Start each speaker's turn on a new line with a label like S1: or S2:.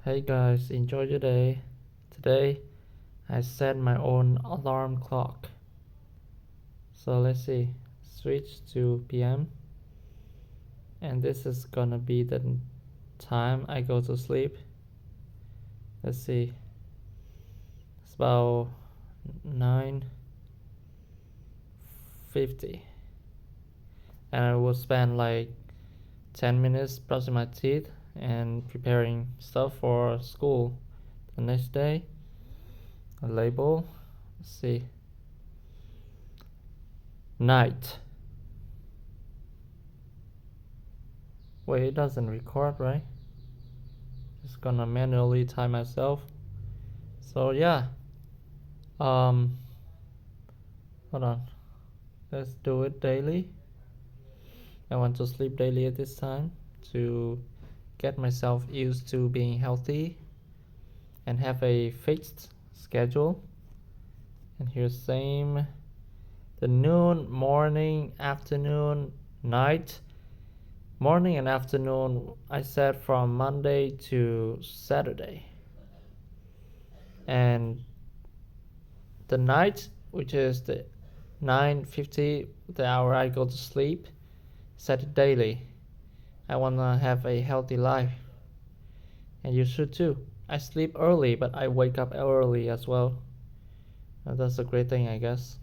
S1: Hey guys, enjoy your day. Today I set my own alarm clock. So let's see, switch to PM, and this is gonna be the time I go to sleep. Let's see, it's about 9:50, and I will spend like 10 minutes brushing my teeth and preparing stuff for school the next day. A label, let's see, night. Wait, it doesn't record, right? Just gonna manually time myself. So yeah, um hold on, let's do it daily. I want to sleep daily at this time to get myself used to being healthy and have a fixed schedule. And here's same, the noon, morning, afternoon, night. Morning and afternoon I set from Monday to Saturday, and the night, which is the 9:50, the hour I go to sleep, set it daily. I wanna have a healthy life, and you should too. I sleep early, but I wake up early as well. That's a great thing, I guess.